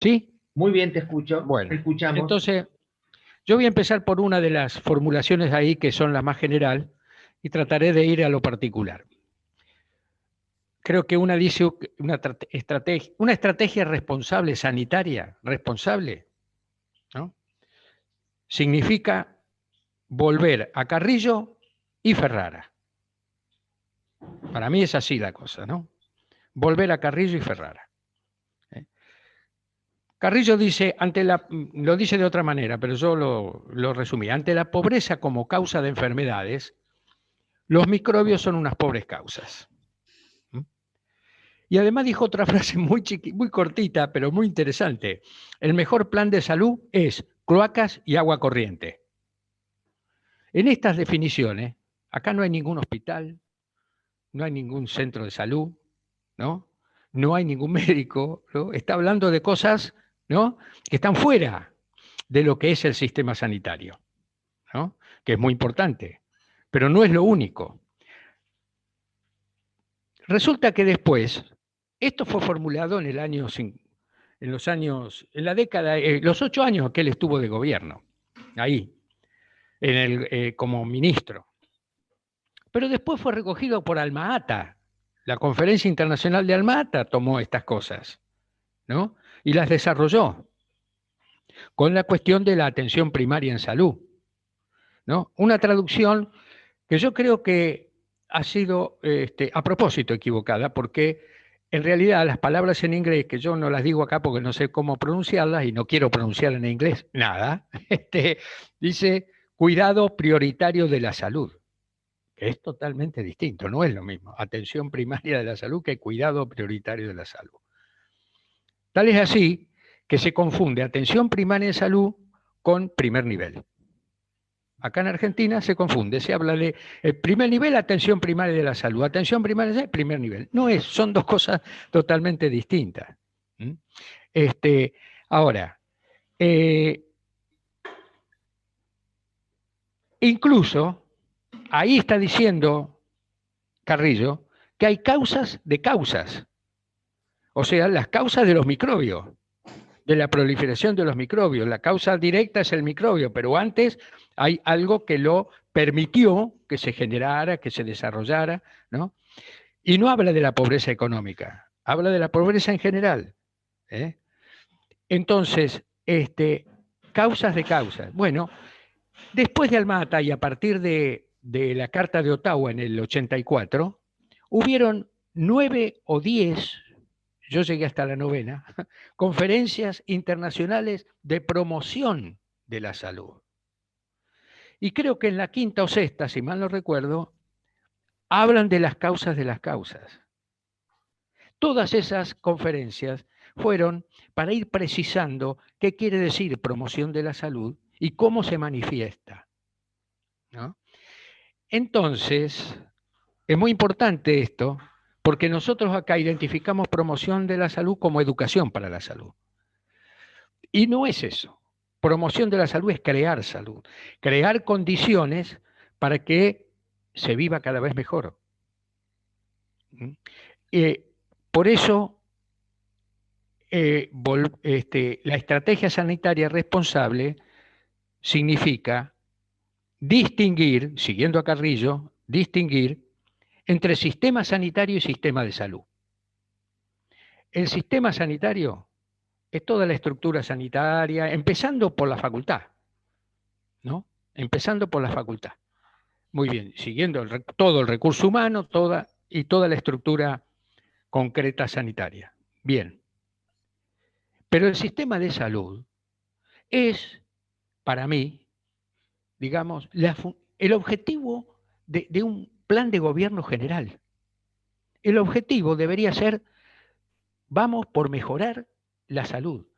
¿Sí? Muy bien, te escucho, te Bueno, escuchamos. entonces yo voy a empezar por una de las formulaciones ahí que son la más general y trataré de ir a lo particular. Creo que una dice una estrategia responsable, sanitaria, responsable, ¿no? Significa volver a Carrillo y Ferrara. Para mí es así la cosa, ¿no? Volver a Carrillo y Ferrara. Carrillo dice, lo dice de otra manera, pero yo lo resumí. Ante la pobreza como causa de enfermedades, los microbios son unas pobres causas. Y además dijo otra frase muy cortita, pero muy interesante. El mejor plan de salud es cloacas y agua corriente. En estas definiciones, acá no hay ningún hospital, no hay ningún centro de salud, ¿no? No hay ningún médico, ¿no? Está hablando de cosas, ¿no?, que están fuera de lo que es el sistema sanitario, ¿no?, que es muy importante, pero no es lo único. Resulta que después, esto fue formulado en la década, los 8 años que él estuvo de gobierno, ahí, como ministro. Pero después fue recogido por Alma-Ata. La Conferencia Internacional de Alma-Ata tomó estas cosas, ¿no?, y las desarrolló con la cuestión de la atención primaria en salud, ¿no? Una traducción que yo creo que ha sido a propósito equivocada, porque en realidad las palabras en inglés, que yo no las digo acá porque no sé cómo pronunciarlas y no quiero pronunciar en inglés nada, dice cuidado prioritario de la salud, que es totalmente distinto, no es lo mismo, atención primaria de la salud que cuidado prioritario de la salud. Tal es así que se confunde atención primaria de salud con primer nivel. Acá en Argentina se confunde, se habla de primer nivel, atención primaria de la salud, atención primaria de primer nivel. No es, son dos cosas totalmente distintas. Ahora, incluso ahí está diciendo Carrillo que hay causas de causas, o sea, las causas de los microbios, de la proliferación de los microbios. La causa directa es el microbio, pero antes hay algo que lo permitió que se generara, que se desarrollara, ¿no? Y no habla de la pobreza económica, habla de la pobreza en general, ¿eh? Entonces, causas de causas. Bueno, después de Alma-Ata y a partir de la Carta de Ottawa en el 84, hubieron 9 o 10, yo llegué hasta la 9ª, conferencias internacionales de promoción de la salud. Y creo que en la 5ª o 6ª, si mal no recuerdo, hablan de las causas de las causas. Todas esas conferencias fueron para ir precisando qué quiere decir promoción de la salud y cómo se manifiesta, ¿no? Entonces, es muy importante esto, porque nosotros acá identificamos promoción de la salud como educación para la salud. Y no es eso. Promoción de la salud es crear salud, crear condiciones para que se viva cada vez mejor. Por eso, la estrategia sanitaria responsable significa distinguir, siguiendo a Carrillo, distinguir entre sistema sanitario y sistema de salud. El sistema sanitario es toda la estructura sanitaria, empezando por la facultad, ¿no? Empezando por la facultad. Muy bien, siguiendo todo el recurso humano, toda la estructura concreta sanitaria. Bien. Pero el sistema de salud es, para mí, digamos, el objetivo de un plan de gobierno general. El objetivo debería ser, vamos por mejorar la salud.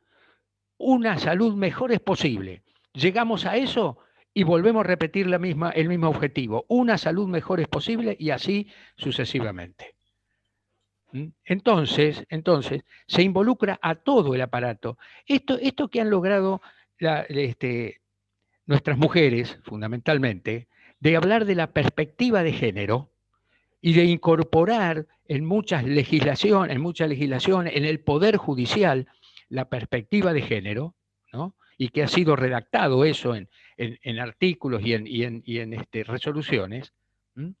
Una salud mejor es posible. Llegamos a eso y volvemos a repetir el mismo objetivo. Una salud mejor es posible y así sucesivamente. Entonces, se involucra a todo el aparato. Esto que han logrado nuestras mujeres, fundamentalmente, de hablar de la perspectiva de género y de incorporar en muchas legislaciones, en el Poder Judicial, la perspectiva de género, ¿no? Y que ha sido redactado eso en artículos y en resoluciones, ¿m?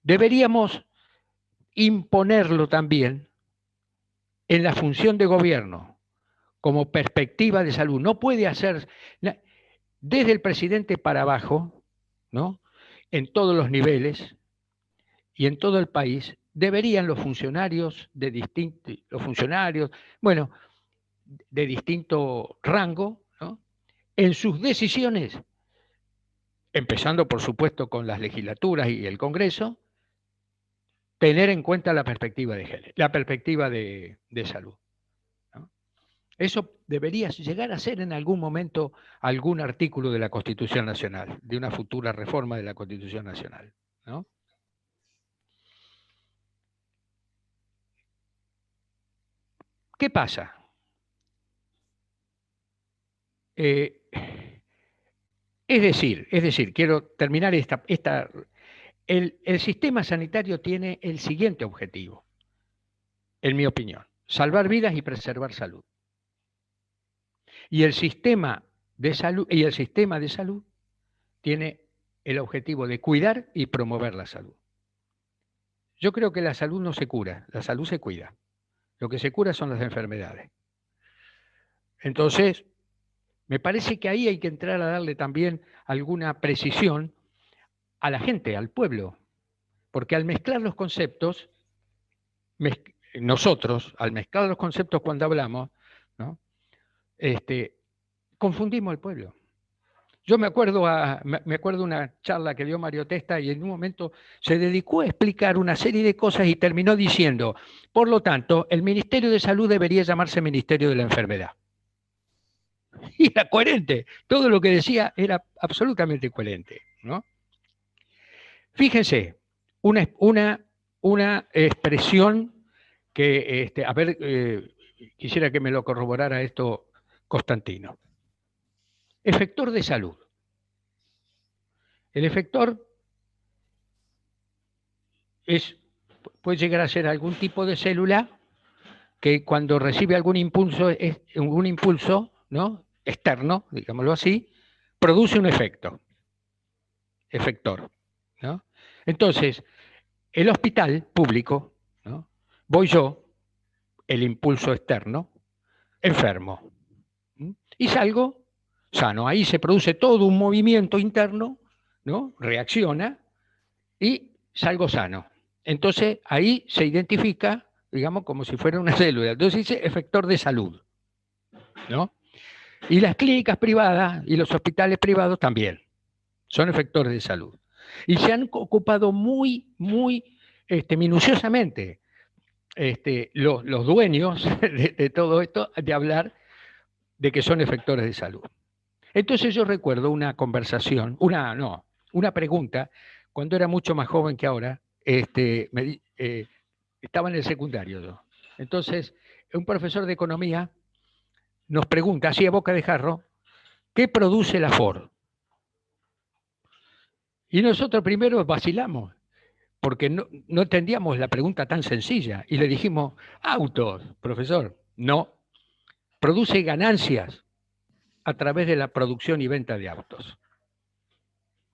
Deberíamos imponerlo también en la función de gobierno como perspectiva de salud. No puede hacer desde el presidente para abajo, ¿no? En todos los niveles y en todo el país, deberían los funcionarios bueno, de distinto rango, ¿no? En sus decisiones, empezando por supuesto con las legislaturas y el Congreso, tener en cuenta la perspectiva de género, la perspectiva de salud, ¿no? Eso debería llegar a ser en algún momento algún artículo de la Constitución Nacional, de una futura reforma de la Constitución Nacional, ¿no? ¿Qué pasa? Eh, es decir, quiero terminar el sistema sanitario tiene el siguiente objetivo, en mi opinión: salvar vidas y preservar salud. Y el sistema de salud tiene el objetivo de cuidar y promover la salud. Yo creo que la salud no se cura, la salud se cuida. Lo que se cura son las enfermedades. Entonces, me parece que ahí hay que entrar a darle también alguna precisión a la gente, al pueblo, porque al mezclar los conceptos, nosotros, al mezclar los conceptos cuando hablamos, ¿no? Confundimos al pueblo. Yo me acuerdo una charla que dio Mario Testa y en un momento se dedicó a explicar una serie de cosas y terminó diciendo, por lo tanto, el Ministerio de Salud debería llamarse Ministerio de la Enfermedad. Y era coherente, todo lo que decía era absolutamente coherente, ¿no? Fíjense, una expresión que, quisiera que me lo corroborara esto Constantino. Efector de salud. El efector puede llegar a ser algún tipo de célula que cuando recibe algún impulso, ¿no? Externo, digámoslo así, produce un efector, ¿no? Entonces, el hospital público, ¿no? Voy yo, el impulso externo, enfermo, ¿m? Y salgo sano. Ahí se produce todo un movimiento interno, ¿no? Reacciona y salgo sano. Entonces ahí se identifica, digamos, como si fuera una célula. Entonces dice efector de salud, ¿no? Y las clínicas privadas y los hospitales privados también son efectores de salud. Y se han ocupado muy minuciosamente los dueños de todo esto de hablar de que son efectores de salud. Entonces yo recuerdo una conversación, una pregunta, cuando era mucho más joven que ahora, estaba en el secundario yo. Entonces, un profesor de economía nos pregunta, así a boca de jarro, ¿qué produce la Ford? Y nosotros primero vacilamos, porque no entendíamos la pregunta tan sencilla. Y le dijimos, autos, profesor. No, produce ganancias a través de la producción y venta de autos.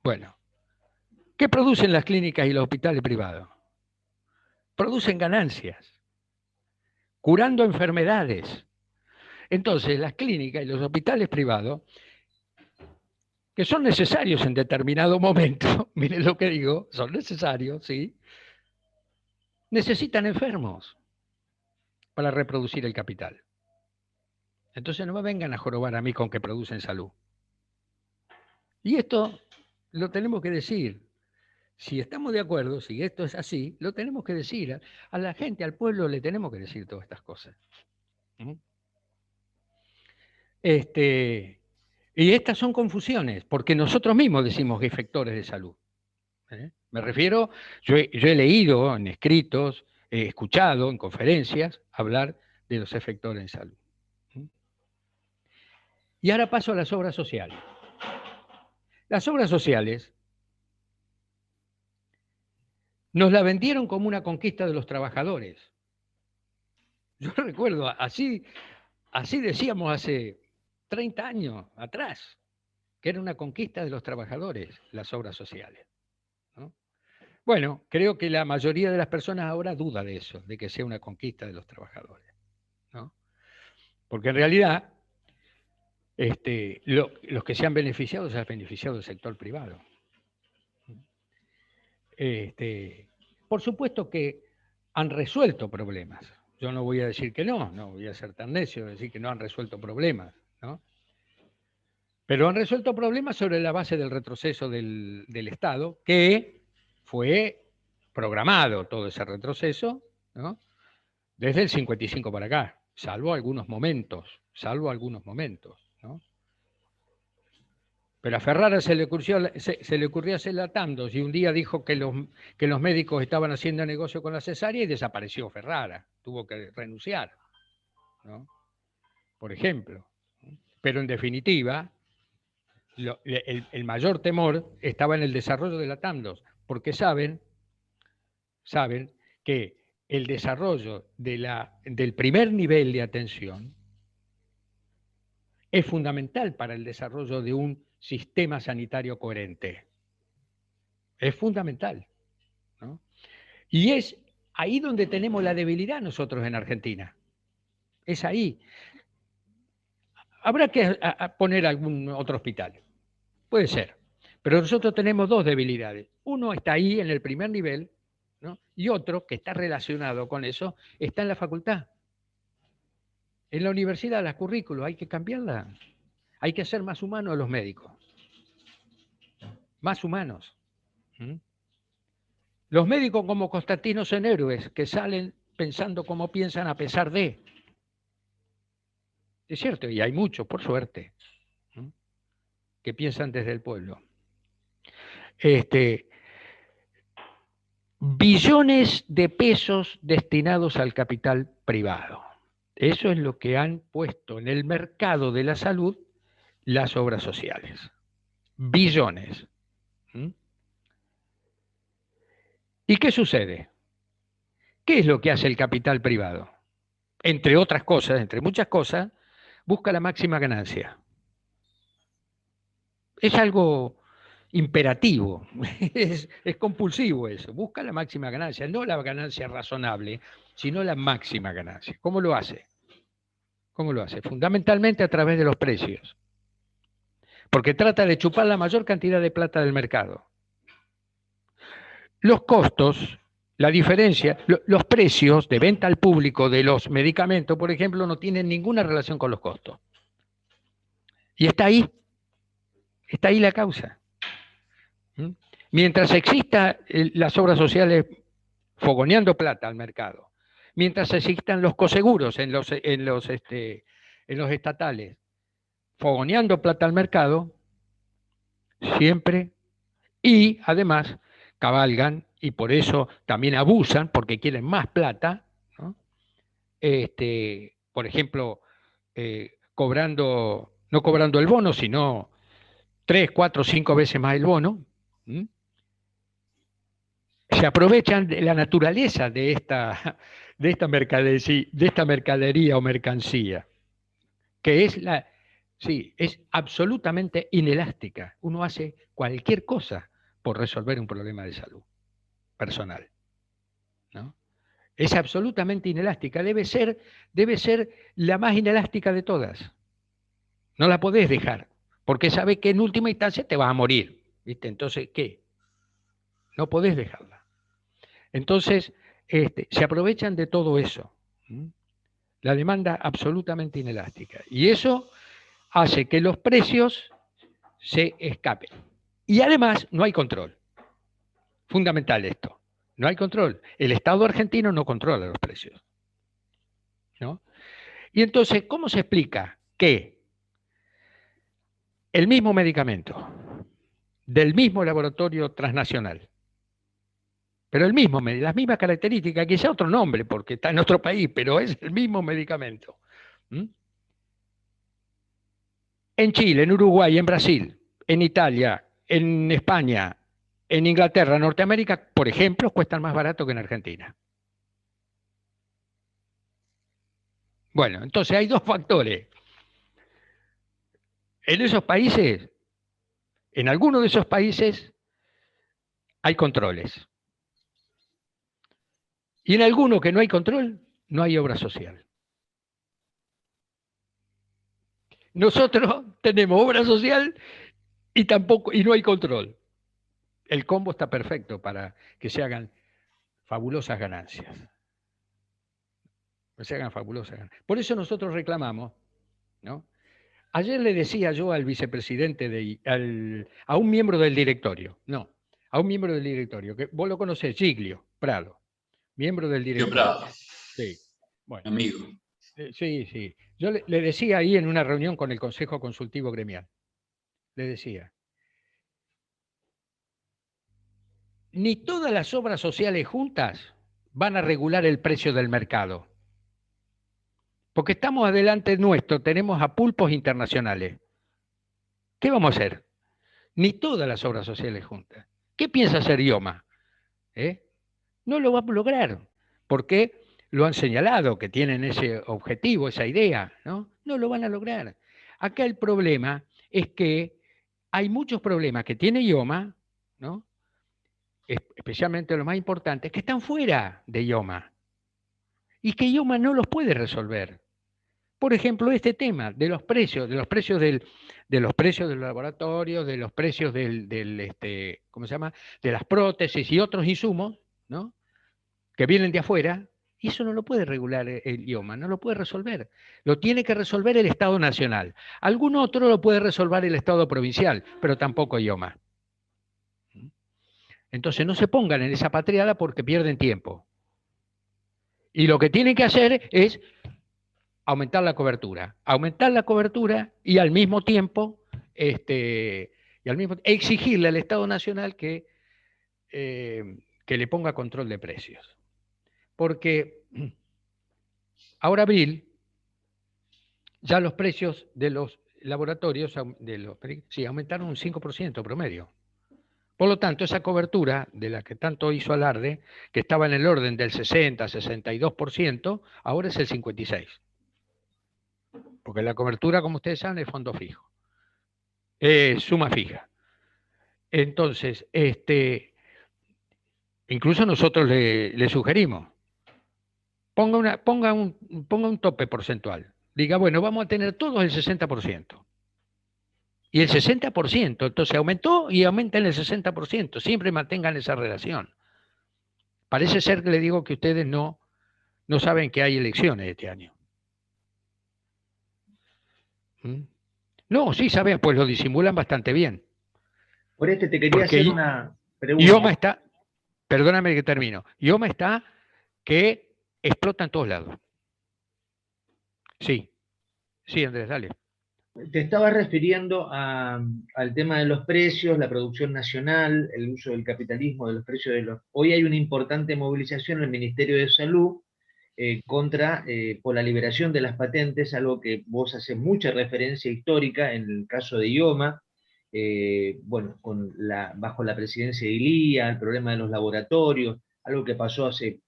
Bueno, ¿qué producen las clínicas y los hospitales privados? Producen ganancias, curando enfermedades. Entonces, las clínicas y los hospitales privados, que son necesarios en determinado momento, miren lo que digo, son necesarios, ¿sí? Necesitan enfermos para reproducir el capital. Entonces no me vengan a jorobar a mí con que producen salud. Y esto lo tenemos que decir. Si estamos de acuerdo, si esto es así, lo tenemos que decir. A la gente, al pueblo, le tenemos que decir todas estas cosas. Y estas son confusiones, porque nosotros mismos decimos efectores de salud. Me refiero, yo he leído en escritos, he escuchado en conferencias hablar de los efectores de salud. Y ahora paso a las obras sociales. Las obras sociales nos la vendieron como una conquista de los trabajadores. Yo recuerdo, así Así decíamos hace 30 años atrás, que era una conquista de los trabajadores, las obras sociales, ¿no? Bueno, creo que la mayoría de las personas ahora duda de eso, de que sea una conquista de los trabajadores, ¿no? Porque en realidad los que se han beneficiado se han beneficiado del sector privado. Por supuesto que han resuelto problemas. Yo no voy a decir que no voy a ser tan necio de decir que no han resuelto problemas, ¿no? Pero han resuelto problemas sobre la base del retroceso del Estado, que fue programado todo ese retroceso, ¿no? Desde el 55 para acá, salvo algunos momentos, ¿no? Pero a Ferrara se le ocurrió hacer la Tandos y un día dijo que los médicos estaban haciendo negocio con la cesárea y desapareció Ferrara, tuvo que renunciar, ¿no? Por ejemplo. Pero en definitiva, el mayor temor estaba en el desarrollo de la Tandos, porque saben que el desarrollo del primer nivel de atención es fundamental para el desarrollo de un sistema sanitario coherente. Es fundamental, ¿no? Y es ahí donde tenemos la debilidad nosotros en Argentina. Es ahí. Habrá que poner algún otro hospital. Puede ser. Pero nosotros tenemos dos debilidades. Uno está ahí en el primer nivel, ¿no? Y otro que está relacionado con eso está en la facultad. En la universidad, la currículos, hay que cambiarla. Hay que hacer más humanos a los médicos. Más humanos. ¿Mm? Los médicos como Constantino son héroes que salen pensando como piensan a pesar de. Es cierto, y hay muchos, por suerte, ¿no? Que piensan desde el pueblo. Billones de pesos destinados al capital privado. Eso es lo que han puesto en el mercado de la salud las obras sociales. Billones. ¿Mm? ¿Y qué sucede? ¿Qué es lo que hace el capital privado? Entre otras cosas, entre muchas cosas, busca la máxima ganancia. Es algo imperativo, es compulsivo eso, busca la máxima ganancia, no la ganancia razonable, sino la máxima ganancia. ¿Cómo lo hace? ¿Cómo lo hace? Fundamentalmente a través de los precios, porque trata de chupar la mayor cantidad de plata del mercado. Los costos, la diferencia, los precios de venta al público de los medicamentos, por ejemplo, no tienen ninguna relación con los costos. Y está ahí la causa. Mientras existan las obras sociales fogoneando plata al mercado, mientras existan los coseguros en los estatales fogoneando plata al mercado, siempre, y además cabalgan, y por eso también abusan, porque quieren más plata, ¿no? Por ejemplo, no cobrando el bono, sino 3, 4, 5 veces más el bono. Se aprovechan de la naturaleza de esta mercadería o mercancía, que es es absolutamente inelástica. Uno hace cualquier cosa por resolver un problema de salud personal, ¿no? Es absolutamente inelástica, debe ser la más inelástica de todas. No la podés dejar, porque sabes que en última instancia te vas a morir, ¿viste? Entonces, ¿qué? No podés dejarla. Entonces, se aprovechan de todo eso. La demanda absolutamente inelástica. Y eso hace que los precios se escapen. Y además no hay control. Fundamental esto. No hay control. El Estado argentino no controla los precios, ¿no? Y entonces, ¿cómo se explica que el mismo medicamento del mismo laboratorio transnacional, pero las mismas características, quizá otro nombre porque está en otro país, pero es el mismo medicamento? En Chile, en Uruguay, en Brasil, en Italia, en España, en Inglaterra, en Norteamérica, por ejemplo, cuestan más barato que en Argentina. Bueno, entonces hay dos factores. En esos países, en algunos de esos países, hay controles. Y en algunos que no hay control, no hay obra social. Nosotros tenemos obra social y tampoco, y no hay control. El combo está perfecto para que se hagan fabulosas ganancias. Que se hagan fabulosas ganancias. Por eso nosotros reclamamos, ¿no? Ayer le decía yo al vicepresidente, a un miembro del directorio, no, a un miembro del directorio, que vos lo conocés, Giglio Prado, miembro del Tío directorio. Prado, Sí, bueno. amigo. Sí, sí. Yo le decía ahí en una reunión con el Consejo Consultivo Gremial, le decía, ni todas las obras sociales juntas van a regular el precio del mercado. Porque estamos adelante nuestro, tenemos a pulpos internacionales. ¿Qué vamos a hacer? Ni todas las obras sociales juntas. ¿Qué piensa hacer IOMA? No lo va a lograr, porque lo han señalado, que tienen ese objetivo, esa idea, ¿no? No lo van a lograr. Acá el problema es que hay muchos problemas que tiene IOMA, ¿no? Especialmente los más importantes, que están fuera de IOMA y que IOMA no los puede resolver. Por ejemplo, este tema de los precios, de los precios de los precios del laboratorio, de los precios ¿cómo se llama? De las prótesis y otros insumos, ¿no? Que vienen de afuera, y eso no lo puede regular el IOMA, no lo puede resolver. Lo tiene que resolver el Estado Nacional. Algún otro lo puede resolver el Estado Provincial, pero tampoco IOMA. Entonces no se pongan en esa patriada porque pierden tiempo. Y lo que tienen que hacer es aumentar la cobertura y al mismo tiempo, exigirle al Estado Nacional que le ponga control de precios. Porque ahora abril, ya los precios de los laboratorios aumentaron un 5% promedio. Por lo tanto, esa cobertura de la que tanto hizo alarde, que estaba en el orden del 60-62%, ahora es el 56%. Porque la cobertura, como ustedes saben, es fondo fijo. Suma fija. Entonces, incluso nosotros le sugerimos, ponga un tope porcentual. Diga, bueno, vamos a tener todos el 60%. Y el 60%, entonces aumentó y aumenta en el 60%. Siempre mantengan esa relación. Parece ser que le digo que ustedes no saben que hay elecciones este año. ¿Mm? No, sí saben, pues lo disimulan bastante bien. Por te quería hacer una pregunta. IOMA está, perdóname que termino, IOMA está que explota en todos lados. Sí, Andrés, dale. Te estabas refiriendo al tema de los precios, la producción nacional, el uso del capitalismo, de los precios de los... Hoy hay una importante movilización en el Ministerio de Salud por la liberación de las patentes, algo que vos haces mucha referencia histórica en el caso de IOMA, bueno, bajo la presidencia de Ilía, el problema de los laboratorios, algo que pasó hace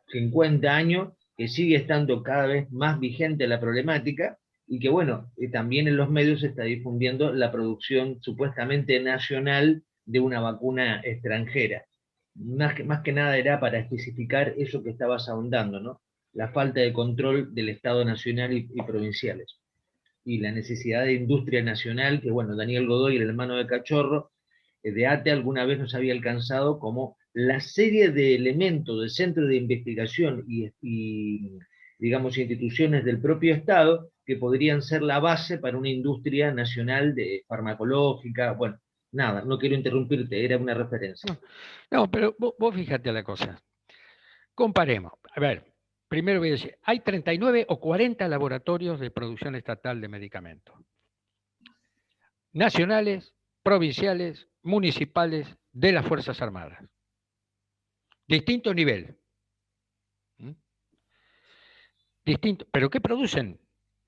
50 años, que sigue estando cada vez más vigente la problemática, y que bueno, también en los medios se está difundiendo la producción supuestamente nacional de una vacuna extranjera. Más que nada era para especificar eso que estabas ahondando, ¿no? La falta de control del Estado nacional y provinciales. Y la necesidad de industria nacional, que bueno, Daniel Godoy, el hermano de Cachorro, de ATE alguna vez nos había alcanzado como la serie de elementos del centro de investigación y digamos, instituciones del propio Estado que podrían ser la base para una industria nacional de farmacológica. Bueno, nada, no quiero interrumpirte, era una referencia. No, pero vos fíjate la cosa. Comparemos. A ver, primero voy a decir, hay 39 o 40 laboratorios de producción estatal de medicamentos. Nacionales, provinciales, municipales, de las Fuerzas Armadas. Distinto nivel. Distinto, pero ¿qué producen?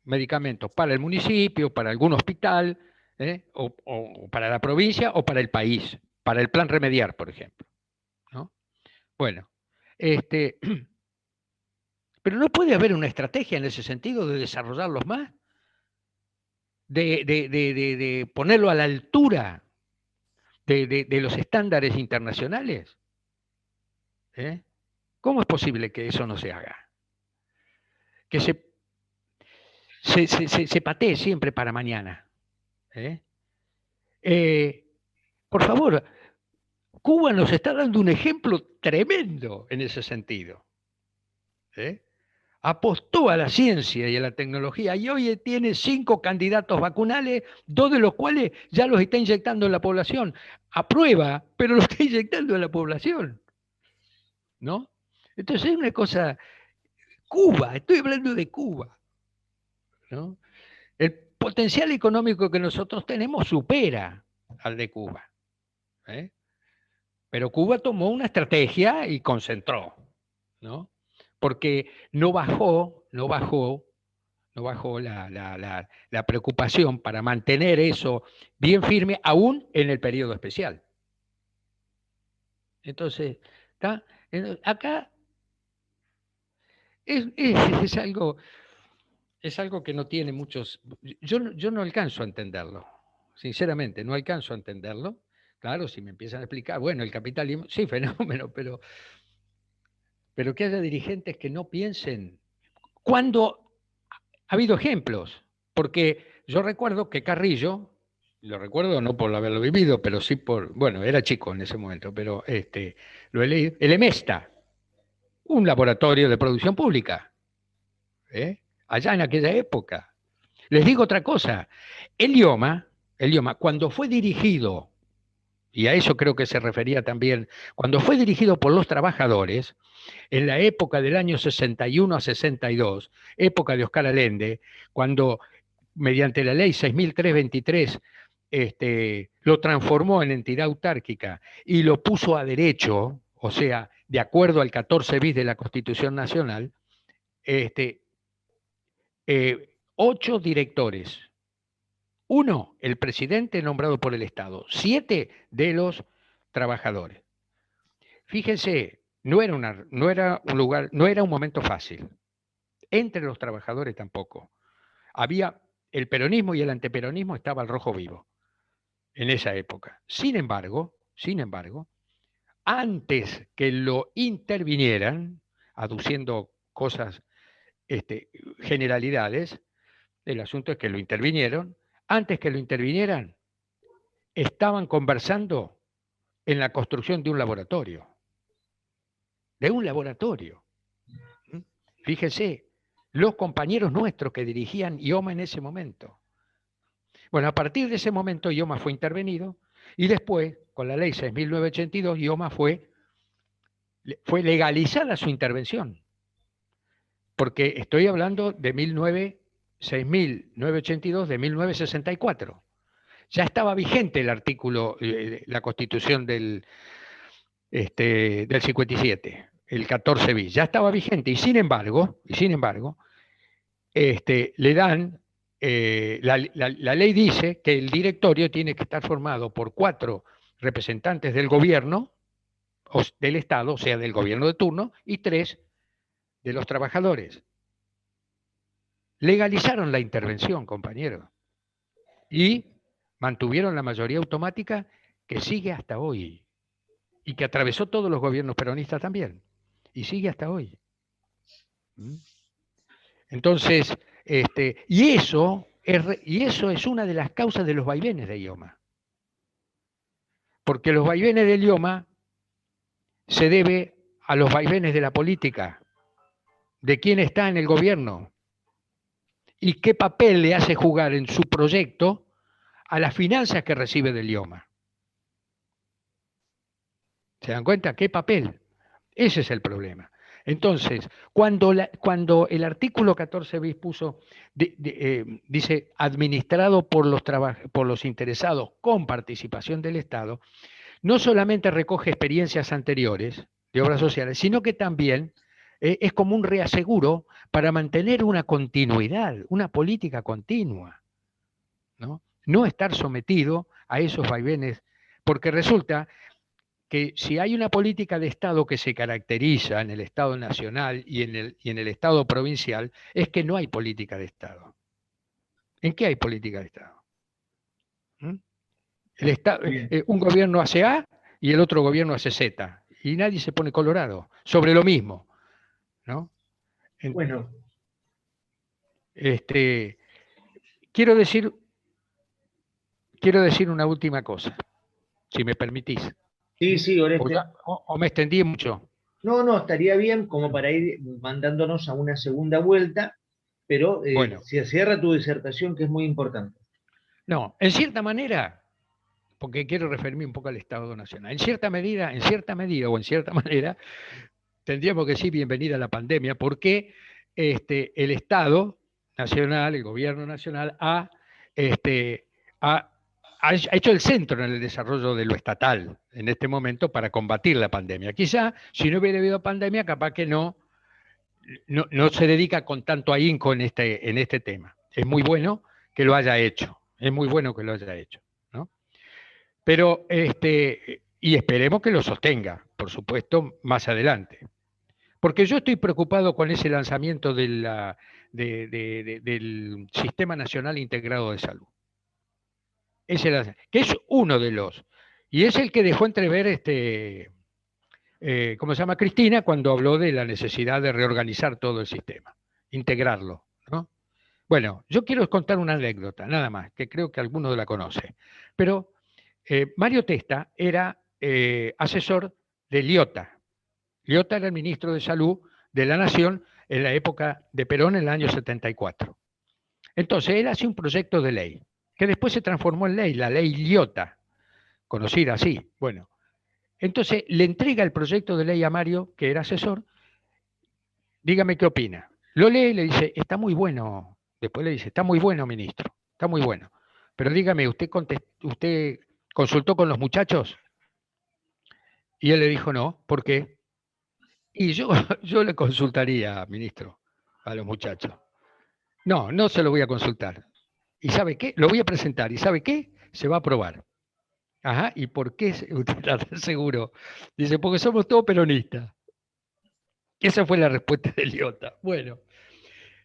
Medicamentos para el municipio, para algún hospital, o para la provincia o para el país, para el plan remediar, por ejemplo. ¿No? Bueno, Pero no puede haber una estrategia en ese sentido de desarrollarlos más, de ponerlo a la altura de los estándares internacionales. ¿Eh? ¿Cómo es posible que eso no se haga? Que se patee siempre para mañana. ¿Eh? Por favor, Cuba nos está dando un ejemplo tremendo en ese sentido. ¿Eh? Apostó a la ciencia y a la tecnología y hoy tiene 5 candidatos vacunales, 2 de los cuales ya los está inyectando en la población. Aprueba, pero los está inyectando en la población. ¿No? Entonces es una cosa, Cuba, estoy hablando de Cuba. ¿No? El potencial económico que nosotros tenemos supera al de Cuba. ¿Eh? Pero Cuba tomó una estrategia y concentró, ¿no? Porque no bajó la preocupación para mantener eso bien firme, aún en el periodo especial. Entonces, ¿está? Acá es algo que no tiene muchos... Yo no alcanzo a entenderlo, sinceramente, no alcanzo a entenderlo. Claro, si me empiezan a explicar, bueno, el capitalismo, sí, fenómeno, pero que haya dirigentes que no piensen. Cuando ha habido ejemplos, porque yo recuerdo que Carrillo, lo recuerdo no por haberlo vivido, pero sí por, bueno, era chico en ese momento, pero lo he leído, el EMESTA, un laboratorio de producción pública, ¿eh? Allá en aquella época. Les digo otra cosa, el IOMA, cuando fue dirigido, y a eso creo que se refería también, cuando fue dirigido por los trabajadores, en la época del año 61 a 62, época de Oscar Allende, cuando mediante la ley 6323 lo transformó en entidad autárquica y lo puso a derecho, o sea, de acuerdo al 14 bis de la Constitución Nacional, 8 directores. 1, el presidente nombrado por el Estado. 7 de los trabajadores. Fíjense, no era un momento fácil. Entre los trabajadores tampoco. Había el peronismo y el anteperonismo, estaba al rojo vivo en esa época. Sin embargo, antes que lo intervinieran, aduciendo cosas, generalidades, el asunto es que lo intervinieron. Antes que lo intervinieran, estaban conversando en la construcción de un laboratorio. Fíjese, los compañeros nuestros que dirigían IOMA en ese momento. Bueno, a partir de ese momento IOMA fue intervenido y después, con la ley 6.982, IOMA fue legalizada su intervención. Porque estoy hablando de 6.982 de 1964. Ya estaba vigente el artículo, la Constitución del 57, el 14 bis, ya estaba vigente y sin embargo, le dan, la ley dice que el directorio tiene que estar formado por 4 representantes del gobierno, o del Estado, o sea, del gobierno de turno, y 3 de los trabajadores. Legalizaron la intervención, compañeros, y mantuvieron la mayoría automática que sigue hasta hoy, y que atravesó todos los gobiernos peronistas también, y sigue hasta hoy. Entonces, y eso es una de las causas de los vaivenes de IOMA. Porque los vaivenes del IOMA se debe a los vaivenes de la política, de quién está en el gobierno y qué papel le hace jugar en su proyecto a las finanzas que recibe del IOMA. ¿Se dan cuenta? ¿Qué papel? Ese es el problema. Entonces, cuando el artículo 14 bis puso, dice, administrado por los interesados con participación del Estado, no solamente recoge experiencias anteriores de obras sociales, sino que también es como un reaseguro para mantener una continuidad, una política continua, ¿no? No estar sometido a esos vaivenes, porque resulta que si hay una política de Estado que se caracteriza en el Estado nacional y en el Estado provincial, es que no hay política de Estado. ¿En qué hay política de Estado? ¿Mm? Un gobierno hace A y el otro gobierno hace Z, y nadie se pone colorado sobre lo mismo, ¿no? Bueno. Quiero decir una última cosa, si me permitís. Sí, sí, Oreste. O me extendí mucho. No, estaría bien como para ir mandándonos a una segunda vuelta, pero Bueno, se cierra tu disertación, que es muy importante. no, en cierta manera, porque quiero referirme un poco al Estado Nacional, en cierta medida o en cierta manera, tendríamos que decir bienvenida a la pandemia, porque el Estado Nacional, el Gobierno Nacional, ha hecho el centro en el desarrollo de lo estatal en este momento para combatir la pandemia. Quizá si no hubiera habido pandemia, capaz que no se dedica con tanto ahínco en este tema. Es muy bueno que lo haya hecho, ¿no? Pero, y esperemos que lo sostenga, por supuesto, más adelante. Porque yo estoy preocupado con ese lanzamiento del Sistema Nacional Integrado de Salud. Que es uno de los, y es el que dejó entrever ¿cómo se llama? Cristina, cuando habló de la necesidad de reorganizar todo el sistema, integrarlo, ¿no? Bueno, yo quiero contar una anécdota, nada más, que creo que alguno la conoce. Pero Mario Testa era asesor de Liotta. Liotta era el ministro de Salud de la Nación en la época de Perón, en el año 74. Entonces, él hace un proyecto de ley, que después se transformó en ley, la ley Liotta, conocida así. Bueno, entonces le entrega el proyecto de ley a Mario, que era asesor. Dígame qué opina. Lo lee y le dice, está muy bueno. Después le dice, está muy bueno, ministro, está muy bueno. Pero dígame, ¿usted consultó con los muchachos? Y él le dijo, no, ¿por qué? Y yo le consultaría, ministro, a los muchachos. No se lo voy a consultar. ¿Y sabe qué? Lo voy a presentar. ¿Y sabe qué? Se va a aprobar. Ajá, ¿y por qué usted está tan seguro? Dice, porque somos todos peronistas. Esa fue la respuesta de Liotta. Bueno,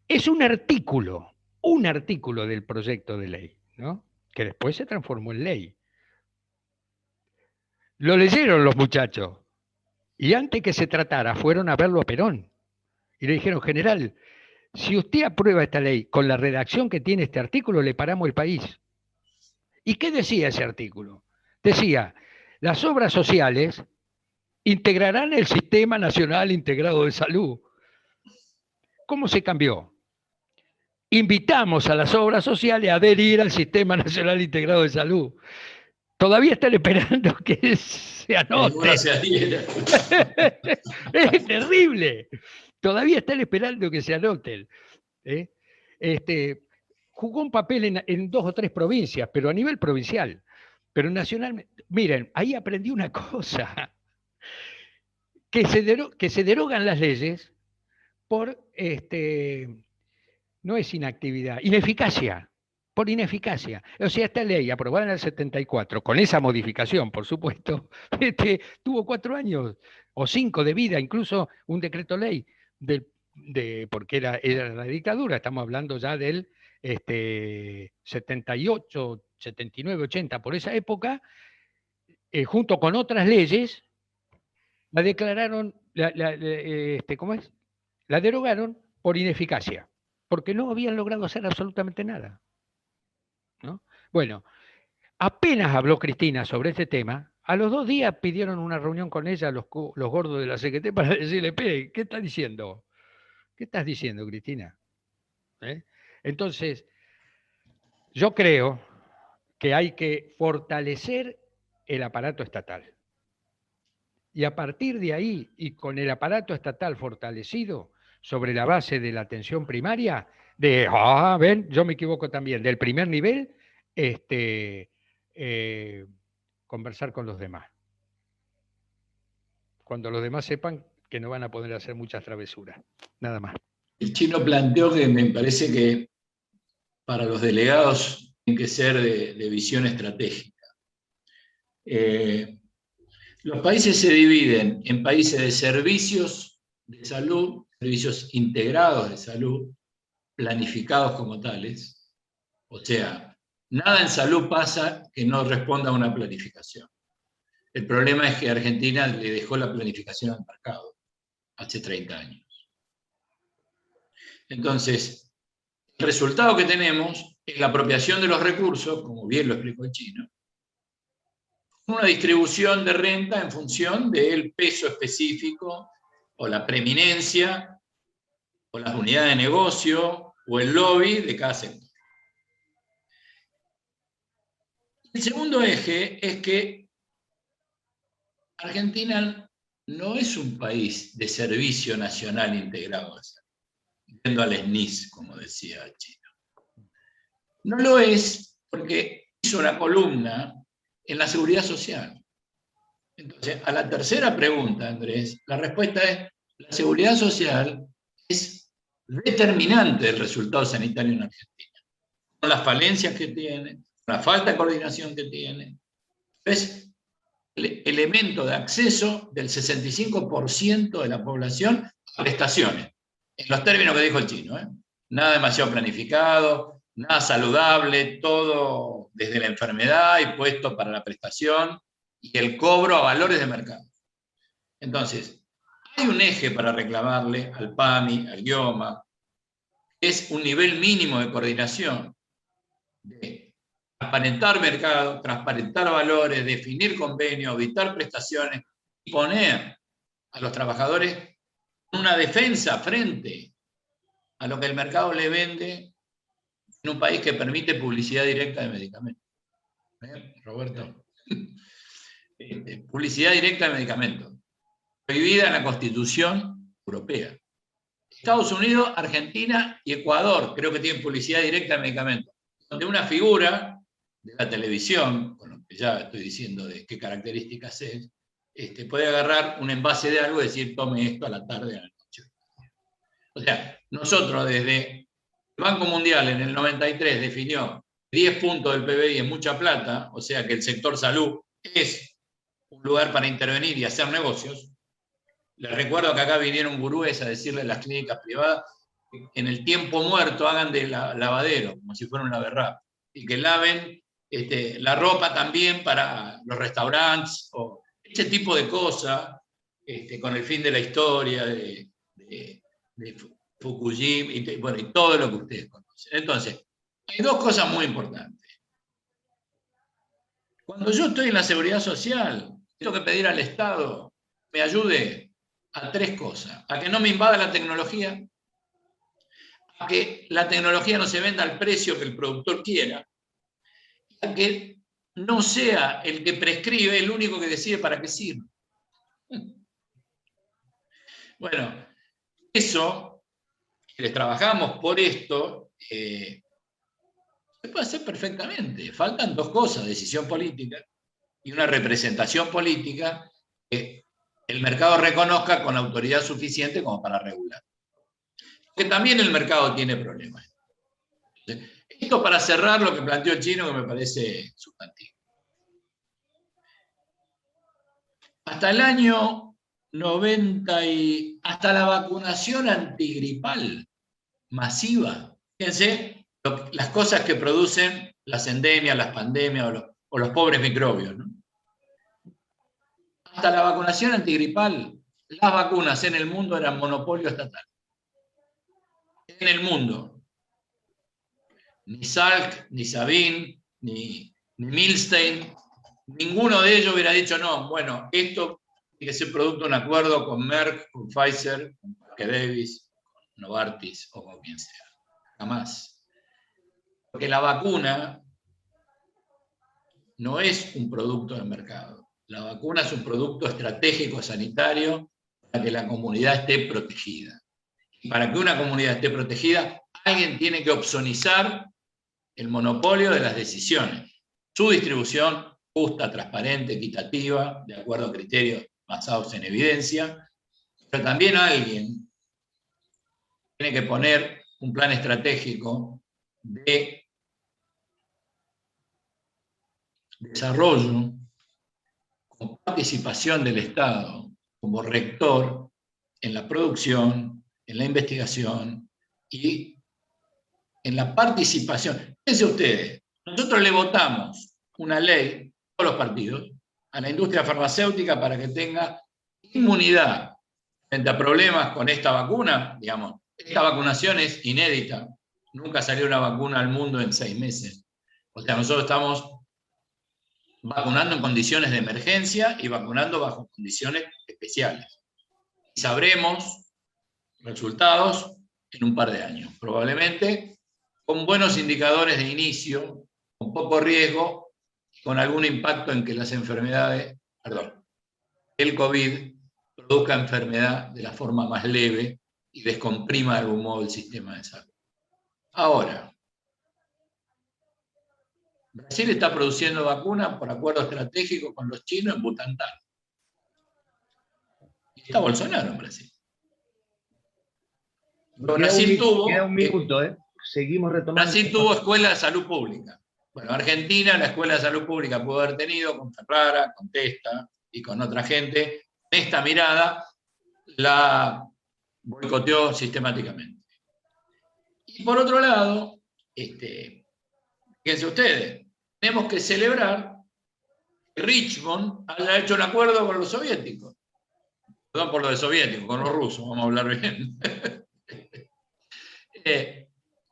es un artículo del proyecto de ley, ¿no? Que después se transformó en ley. Lo leyeron los muchachos y antes que se tratara fueron a verlo a Perón y le dijeron, general, si usted aprueba esta ley con la redacción que tiene este artículo, le paramos el país. ¿Y qué decía ese artículo? Decía, las obras sociales integrarán el Sistema Nacional Integrado de Salud. ¿Cómo se cambió? Invitamos a las obras sociales a adherir al Sistema Nacional Integrado de Salud. Todavía están esperando que se anote. Es terrible. Todavía están esperando que se anoten. Jugó un papel en 2 o 3 provincias, pero a nivel provincial. Pero nacionalmente, miren, ahí aprendí una cosa, que se derogan las leyes por, no es inactividad, ineficacia, por ineficacia. O sea, esta ley aprobada en el 74, con esa modificación, por supuesto, tuvo 4 años o 5 de vida, incluso un decreto ley, porque era la dictadura, estamos hablando ya del 78, 79, 80, por esa época, junto con otras leyes, la declararon, ¿cómo es? La derogaron por ineficacia, porque no habían logrado hacer absolutamente nada, ¿no? Bueno, apenas habló Cristina sobre este tema, a los 2 días pidieron una reunión con ella los gordos de la CGT para decirle, ¿qué estás diciendo? ¿Qué estás diciendo, Cristina? Entonces, yo creo que hay que fortalecer el aparato estatal. Y a partir de ahí, y con el aparato estatal fortalecido sobre la base de la atención primaria, ven, yo me equivoco también, del primer nivel, conversar con los demás. Cuando los demás sepan que no van a poder hacer muchas travesuras. Nada más. El Chino planteó que me parece que para los delegados tiene que ser de visión estratégica. Los países se dividen en países de servicios de salud, servicios integrados de salud, planificados como tales. O sea, nada en salud pasa que no responda a una planificación. El problema es que Argentina le dejó la planificación al mercado hace 30 años. Entonces, el resultado que tenemos es la apropiación de los recursos, como bien lo explicó el chino, una distribución de renta en función del peso específico o la preeminencia o las unidades de negocio o el lobby de cada sector. El segundo eje es que Argentina no es un país de servicio nacional integrado, yendo al SNIS, como decía el chino. No lo es porque hizo una columna en la seguridad social. Entonces, a la tercera pregunta, Andrés, la respuesta es: la seguridad social es determinante del resultado sanitario en Argentina, con las falencias que tiene, con la falta de coordinación que tiene. Es el elemento de acceso del 65% de la población a prestaciones, en los términos que dijo el chino, ¿eh? Nada demasiado planificado, nada saludable, todo desde la enfermedad y puesto para la prestación y el cobro a valores de mercado. Entonces, hay un eje para reclamarle al PAMI, al GIOMA, es un nivel mínimo de coordinación, de transparentar mercado, transparentar valores, definir convenios, auditar prestaciones y poner a los trabajadores una defensa frente a lo que el mercado le vende en un país que permite publicidad directa de medicamentos. Roberto. Publicidad directa de medicamentos, prohibida en la Constitución Europea. Estados Unidos, Argentina y Ecuador creo que tienen publicidad directa de medicamentos, donde una figura de la televisión, con lo que ya estoy diciendo de qué características es, puede agarrar un envase de algo y decir: tome esto a la tarde o a la noche. O sea, nosotros desde el Banco Mundial en el 93 definió 10 puntos del PBI es mucha plata, o sea que el sector salud es un lugar para intervenir y hacer negocios. Les recuerdo que acá vinieron gurúes a decirle a las clínicas privadas que en el tiempo muerto hagan de lavadero, como si fuera un laverrap, y que laven la ropa también para los restaurantes, o ese tipo de cosas, con el fin de la historia de Fukuyama, y todo lo que ustedes conocen. Entonces, hay dos cosas muy importantes. Cuando yo estoy en la seguridad social, tengo que pedir al Estado me ayude a tres cosas: a que no me invada la tecnología, a que la tecnología no se venda al precio que el productor quiera, a que no sea el que prescribe el único que decide para qué sirve. Bueno, eso, que trabajamos por esto, se puede hacer perfectamente. Faltan dos cosas: decisión política y una representación política que el mercado reconozca con autoridad suficiente como para regular. Que también el mercado tiene problemas. Esto para cerrar lo que planteó el chino, que me parece sustantivo. Hasta el año 90 hasta la vacunación antigripal masiva, fíjense las cosas que producen las endemias, las pandemias o los pobres microbios, ¿no? Hasta la vacunación antigripal, las vacunas en el mundo eran monopolio estatal. En el mundo. Ni Salk, ni Sabin, ni Milstein, ninguno de ellos hubiera dicho: no, bueno, esto tiene que ser producto de un acuerdo con Merck, con Pfizer, con Parker Davis, con Novartis o con quien sea. Jamás. Porque la vacuna no es un producto del mercado. La vacuna es un producto estratégico sanitario para que la comunidad esté protegida. Y para que una comunidad esté protegida, alguien tiene que opsonizar el monopolio de las decisiones. Su distribución justa, transparente, equitativa, de acuerdo a criterios basados en evidencia, pero también alguien tiene que poner un plan estratégico de desarrollo como participación del Estado, como rector en la producción, en la investigación y en la participación. Fíjense ustedes, nosotros le votamos una ley, todos los partidos, a la industria farmacéutica para que tenga inmunidad frente a problemas con esta vacuna. Digamos, esta vacunación es inédita. Nunca salió una vacuna al mundo en 6 meses. O sea, nosotros estamos vacunando en condiciones de emergencia y vacunando bajo condiciones especiales. Y sabremos resultados en un par de años, probablemente con buenos indicadores de inicio, con poco riesgo, con algún impacto en que las enfermedades, el COVID produzca enfermedad de la forma más leve y descomprima de algún modo el sistema de salud. Ahora, Brasil está produciendo vacunas por acuerdo estratégico con los chinos en Butantán. Y está Bolsonaro en Brasil. Brasil tuvo... Queda un minuto, Seguimos retomando. Brasil tuvo escuela de salud pública. Bueno, Argentina, la escuela de salud pública pudo haber tenido con Ferrara, con Testa y con otra gente. Esta mirada la boicoteó sistemáticamente. Y por otro lado, fíjense ustedes, tenemos que celebrar que Richmond haya hecho un acuerdo con los soviéticos. Perdón por lo de soviéticos, con los rusos, vamos a hablar bien.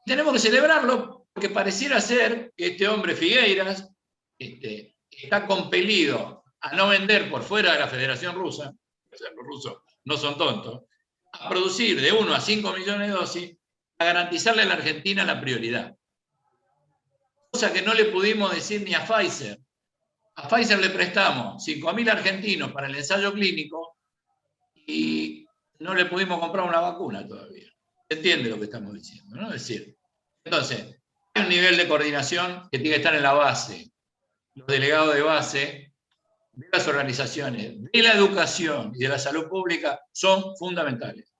Tenemos que celebrarlo porque pareciera ser que este hombre Figueiras está compelido a no vender por fuera de la Federación Rusa, o sea, los rusos no son tontos, a producir de 1 a 5 millones de dosis, a garantizarle a la Argentina la prioridad. Cosa que no le pudimos decir ni a Pfizer. A Pfizer le prestamos 5.000 argentinos para el ensayo clínico y no le pudimos comprar una vacuna todavía. ¿Se entiende lo que estamos diciendo, no? Es decir, entonces, hay un nivel de coordinación que tiene que estar en la base. Los delegados de base de las organizaciones, de la educación y de la salud pública son fundamentales.